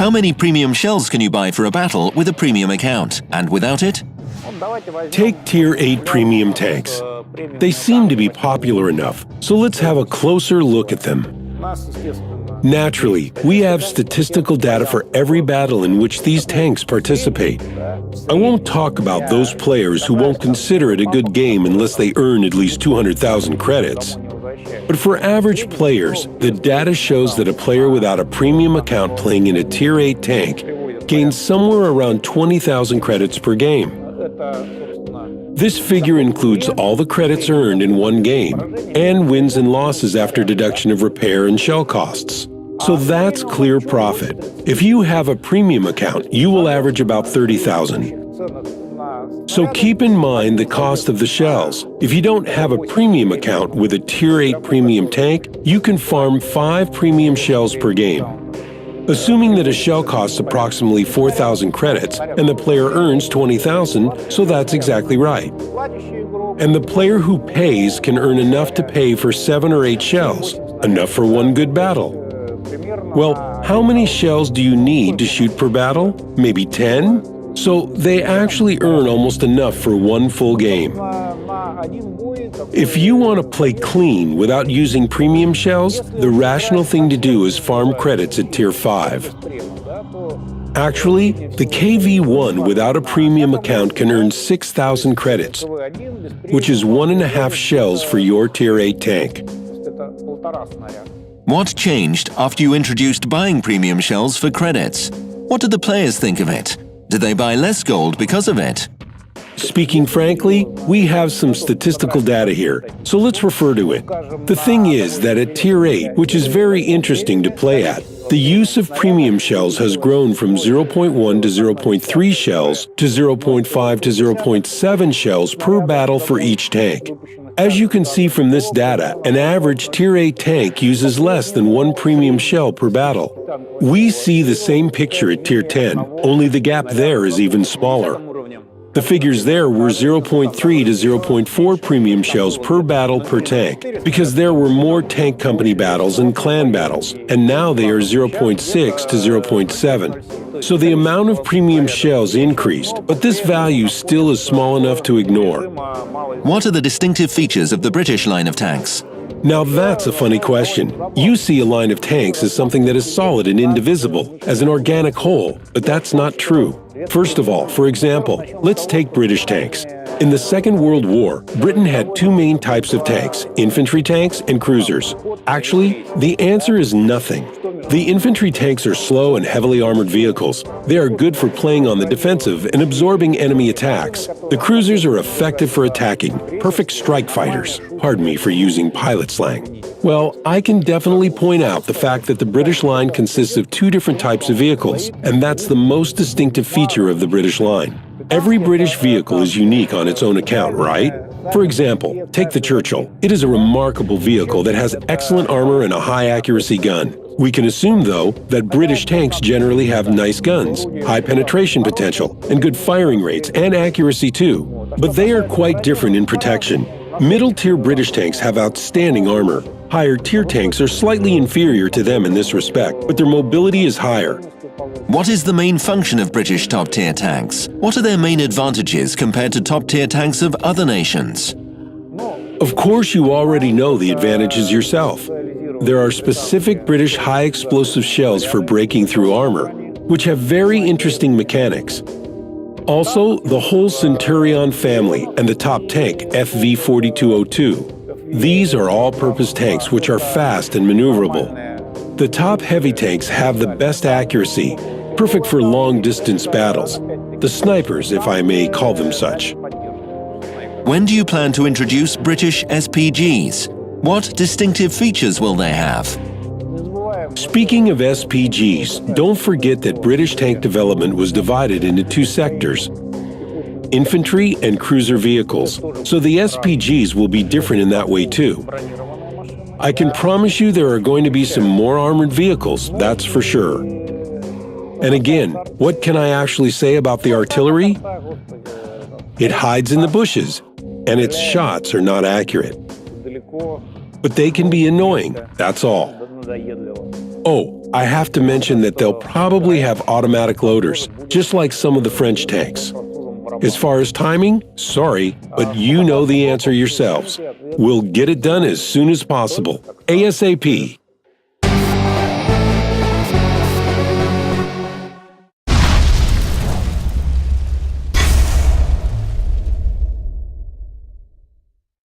How many premium shells can you buy for a battle with a premium account, and without it? Take Tier 8 premium tanks. They seem to be popular enough, so let's have a closer look at them. Naturally, we have statistical data for every battle in which these tanks participate. I won't talk about those players who won't consider it a good game unless they earn at least 200,000 credits. But for average players, the data shows that a player without a premium account playing in a Tier 8 tank gains somewhere around 20,000 credits per game. This figure includes all the credits earned in one game and wins and losses after deduction of repair and shell costs. So that's clear profit. If you have a premium account, you will average about 30,000. So keep in mind the cost of the shells. If you don't have a premium account with a Tier 8 premium tank, you can farm 5 premium shells per game. Assuming that a shell costs approximately 4,000 credits and the player earns 20,000, so that's exactly right. And the player who pays can earn enough to pay for 7 or 8 shells, enough for one good battle. Well, how many shells do you need to shoot per battle? Maybe 10? So they actually earn almost enough for one full game. If you want to play clean without using premium shells, the rational thing to do is farm credits at Tier 5. Actually, the KV-1 without a premium account can earn 6,000 credits, which is 1.5 shells for your Tier 8 tank. What changed after you introduced buying premium shells for credits? What did the players think of it? Did they buy less gold because of it? Speaking frankly, we have some statistical data here, so let's refer to it. The thing is that at Tier 8, which is very interesting to play at, the use of premium shells has grown from 0.1 to 0.3 shells to 0.5 to 0.7 shells per battle for each tank. As you can see from this data, an average Tier 8 tank uses less than 1 premium shell per battle. We see the same picture at Tier 10, only the gap there is even smaller. The figures there were 0.3 to 0.4 premium shells per battle per tank, because there were more tank company battles and clan battles, and now they are 0.6 to 0.7. So the amount of premium shells increased, but this value still is small enough to ignore. What are the distinctive features of the British line of tanks? Now that's a funny question. You see a line of tanks as something that is solid and indivisible, as an organic whole, but that's not true. First of all, for example, let's take British tanks. In the Second World War, Britain had 2 main types of tanks, infantry tanks and cruisers. Actually, the answer is nothing. The infantry tanks are slow and heavily armored vehicles. They are good for playing on the defensive and absorbing enemy attacks. The cruisers are effective for attacking, perfect strike fighters. Pardon me for using pilot slang. Well, I can definitely point out the fact that the British line consists of 2 different types of vehicles, and that's the most distinctive feature of the British line. Every British vehicle is unique on its own account, right? For example, take the Churchill. It is a remarkable vehicle that has excellent armor and a high-accuracy gun. We can assume, though, that British tanks generally have nice guns, high penetration potential, and good firing rates and accuracy too. But they are quite different in protection. Middle-tier British tanks have outstanding armor. Higher-tier tanks are slightly inferior to them in this respect, but their mobility is higher. What is the main function of British top-tier tanks? What are their main advantages compared to top-tier tanks of other nations? Of course, you already know the advantages yourself. There are specific British high-explosive shells for breaking through armor, which have very interesting mechanics. Also, the whole Centurion family and the top tank, FV-4202. These are all-purpose tanks which are fast and maneuverable. The top heavy tanks have the best accuracy, perfect for long-distance battles. The snipers, if I may call them such. When do you plan to introduce British SPGs? What distinctive features will they have? Speaking of SPGs, don't forget that British tank development was divided into 2 sectors, infantry and cruiser vehicles, so the SPGs will be different in that way too. I can promise you there are going to be some more armored vehicles, that's for sure. And again, what can I actually say about the artillery? It hides in the bushes, and its shots are not accurate. But they can be annoying, that's all. Oh, I have to mention that they'll probably have automatic loaders, just like some of the French tanks. As far as timing, sorry, but you know the answer yourselves. We'll get it done as soon as possible. ASAP.